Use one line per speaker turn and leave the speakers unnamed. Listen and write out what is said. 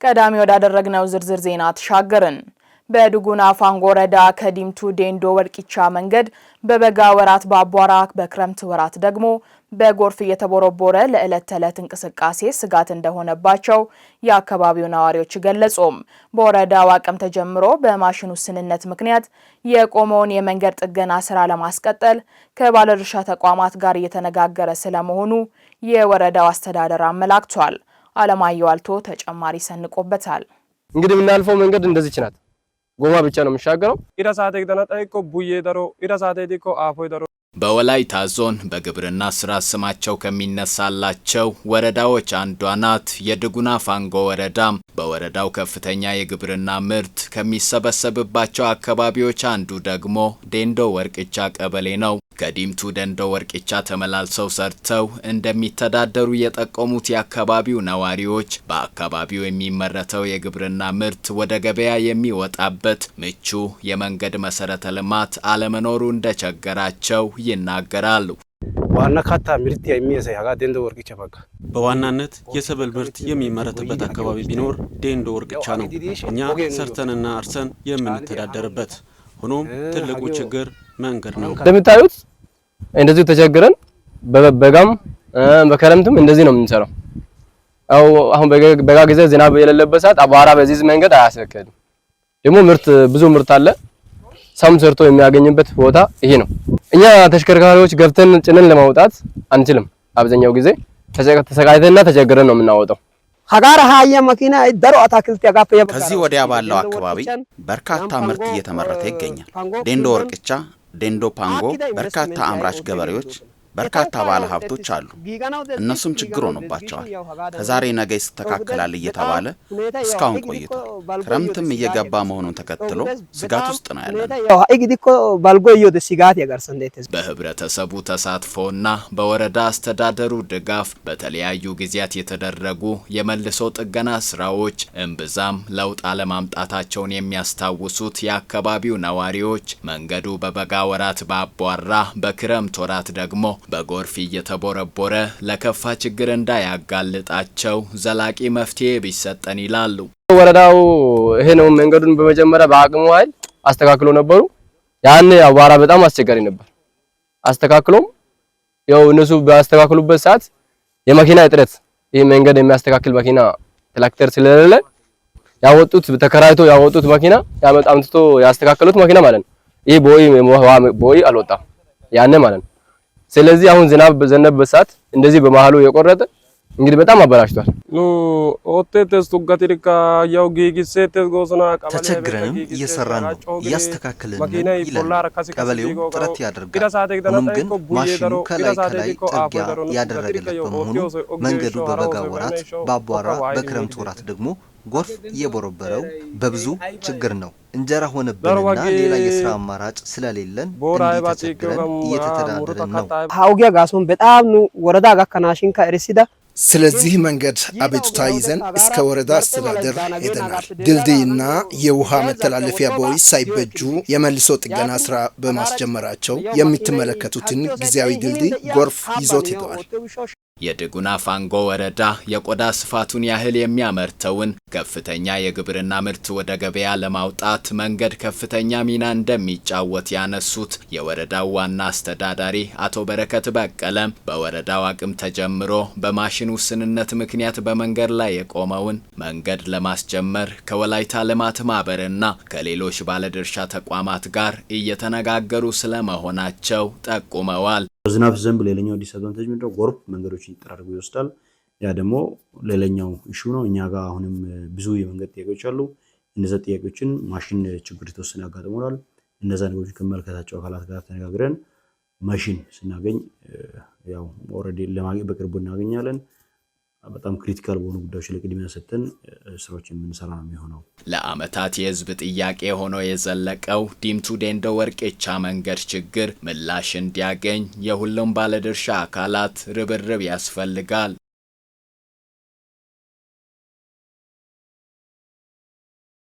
ቀዳሚ ወዳደረግነው ዝርዝር ዜና ተሻገርን። በዱጉና ፋንጎ ወረዳ ከዲምቱ ዴንዶ ወርቂቻ መንገድ በበጋ ወራት በአቧራ በክረምት ወራት ደግሞ በጎርፍ እየተቦረቦረ ለዕለት ተዕለት እንቅስቃሴ ስጋት እንደሆነባቸው የአካባቢው ነዋሪዎች ገለጹም። በወረዳው አቅም ተጀምሮ በማሽኑ ስንነት ምክንያት የቆመውን የመንገድ ጥገና ስራ ለማስቀጠል ከባለድርሻ ተቋማት ጋር እየተነጋገረ ስለመሆኑ የወረዳው አስተዳደር አመላክቷል። አለማየሁ አልቶ ተጨማሪ ሰንቆበታል።
እንግዲህ ምናልፈው መንገድ እንደዚህ ናት። ጎማ ብቻ ነው የሚሻገረው።
በወላይታ ዞን በግብርና ስራ ስማቸው ከሚነሳላቸው ወረዳዎች አንዷ ናት የዱጉና ፋንጎ ወረዳ። በወረዳው ከፍተኛ የግብርና ምርት ከሚሰበሰብባቸው አካባቢዎች አንዱ ደግሞ ዴንዶ ወርቂቻ ቀበሌ ነው። ከዲምቱ ዴንዶ ወርቂቻ ተመላልሰው ሰርተው እንደሚተዳደሩ የጠቆሙት የአካባቢው ነዋሪዎች በአካባቢው የሚመረተው የግብርና ምርት ወደ ገበያ የሚወጣበት ምቹ የመንገድ መሰረተ ልማት አለመኖሩ እንደቸገራቸው ይናገራሉ።
ዋና ካታ ምርት የሚያሳይ ሀጋ ዴንዶ ወርቂቻ በቃ
በዋናነት የሰብል ምርት የሚመረትበት አካባቢ ቢኖር ዴንዶ ወርቂቻ ነው። እኛ ሰርተንና አርሰን የምንተዳደርበት። ሆኖም ትልቁ ችግር መንገድ ነው።
እንደምታዩት እንደዚህ ተቸግረን በበጋም በከረምትም እንደዚህ ነው የምንሰራው። አሁን በጋ ጊዜ ዝናብ የሌለበት ሰዓት አቧራ በዚህ መንገድ አያስከድም። ደግሞ ብዙ ምርት አለ። ሰም ሰርቶ የሚያገኝበት ቦታ ይሄ ነው። እኛ ተሽከርካሪዎች ገብተን ጭነን ለማውጣት አንችልም። አብዛኛው ጊዜ ተሰቃይተንና ተቸግረን ነው የምናወጣው።
ሀጋራ ሃያ መኪና ደሮ አታክልት ያጋፈ
ከዚህ ወዲያ ባለው አካባቢ በርካታ ምርት እየተመረተ ይገኛል። ዴንዶ ወርቂቻ፣ ዴንዶ ፓንጎ በርካታ አምራች ገበሬዎች በርካታ ባለ ሀብቶች አሉ። እነሱም ችግር ሆኖባቸዋል። ከዛሬ ነገ ይስተካከላል እየተባለ እስካሁን ቆይቷል። ክረምትም እየገባ መሆኑን ተከትሎ ስጋት ውስጥ ነው ያለነው።
በህብረተሰቡ ተሳትፎና በወረዳ አስተዳደሩ ድጋፍ በተለያዩ ጊዜያት የተደረጉ የመልሶ ጥገና ስራዎች እምብዛም ለውጥ አለማምጣታቸውን የሚያስታውሱት የአካባቢው ነዋሪዎች መንገዱ በበጋ ወራት በአቧራ በክረምት ወራት ደግሞ በጎርፍ እየተቦረቦረ ለከፋ ችግር እንዳያጋልጣቸው ዘላቂ መፍትሄ ቢሰጠን ይላሉ።
ወረዳው ይሄ ነው መንገዱን በመጀመሪያ በአቅሙ ኃይል አስተካክሎ ነበሩ። ያን አቧራ በጣም አስቸጋሪ ነበር። አስተካክሎም ያው እነሱ ባስተካክሉበት ሰዓት የመኪና እጥረት ይሄ መንገድ የሚያስተካክል መኪና ትራክተር ስለሌለ ያወጡት ተከራይቶ ያወጡት መኪና አምጥቶ ያስተካከሉት መኪና ማለት ነው። ይሄ ቦይ አልወጣም ያነ ማለት ነው። ስለዚህ አሁን ዝናብ በዘነበበት ሰዓት እንደዚህ በመሃሉ የቆረጠ እንግዲህ በጣም አበላሽቷል።
ተቸግረንም እየሰራን ነው፣ እያስተካከልን ይላል ቀበሌው ጥረት ያደርጋል። ሆኖም ግን ማሽኑ ከላይ ጥርጊያ ያደረገለት በመሆኑ መንገዱ በበጋ ወራት በአቧራ በክረምት ወራት ደግሞ ጎርፍ እየቦረበረው በብዙ ችግር ነው። እንጀራ ሆነብንና ሌላ የስራ አማራጭ ስለሌለን እንዲተቸግረን እየተተዳደረን ነው።
ሀውጊያ ጋሶን በጣም ነው ወረዳ ጋከናሽን ከርሲዳ
ስለዚህ መንገድ አቤቱታ ይዘን እስከ ወረዳ አስተዳደር ሄደናል። ድልድይና የውሃ መተላለፊያ ቦይ ሳይበጁ የመልሶ ጥገና ስራ በማስጀመራቸው የምትመለከቱትን ጊዜያዊ ድልድይ ጎርፍ ይዞት ሄደዋል።
የዱጉና ፋንጎ ወረዳ የቆዳ ስፋቱን ያህል የሚያመርተውን ከፍተኛ የግብርና ምርት ወደ ገበያ ለማውጣት መንገድ ከፍተኛ ሚና እንደሚጫወት ያነሱት የወረዳው ዋና አስተዳዳሪ አቶ በረከት በቀለም በወረዳው አቅም ተጀምሮ በማሽን ውስንነት ምክንያት በመንገድ ላይ የቆመውን መንገድ ለማስጀመር ከወላይታ ልማት ማህበርና ከሌሎች ባለድርሻ ተቋማት ጋር እየተነጋገሩ ስለመሆናቸው ጠቁመዋል።
ዝናብ ዘንብ ሌላኛው ዲስአድቫንቴጅ ምንድነው? ጎርፍ መንገዶችን ጠራርጎ ይወስዳል። ያ ደግሞ ሌላኛው ኢሹ ነው። እኛ ጋር አሁንም ብዙ የመንገድ ጥያቄዎች አሉ። እነዛ ጥያቄዎችን ማሽን ችግር የተወሰነ ያጋጥመናል። እነዛ ነገሮች ከመለከታቸው አካላት ጋር ተነጋግረን ማሽን ስናገኝ ያው ኦሬዲ በቅርቡ እናገኛለን። በጣም ክሪቲካል በሆኑ ጉዳዮች ላይ ቅድሚያ ሰጥተን ስራዎችን የምንሰራ ነው የሚሆነው።
ለአመታት የህዝብ ጥያቄ ሆኖ የዘለቀው ዲምቱ ዴንዶ ወርቂቻ መንገድ ችግር ምላሽ እንዲያገኝ የሁሉም ባለድርሻ አካላት ርብርብ ያስፈልጋል።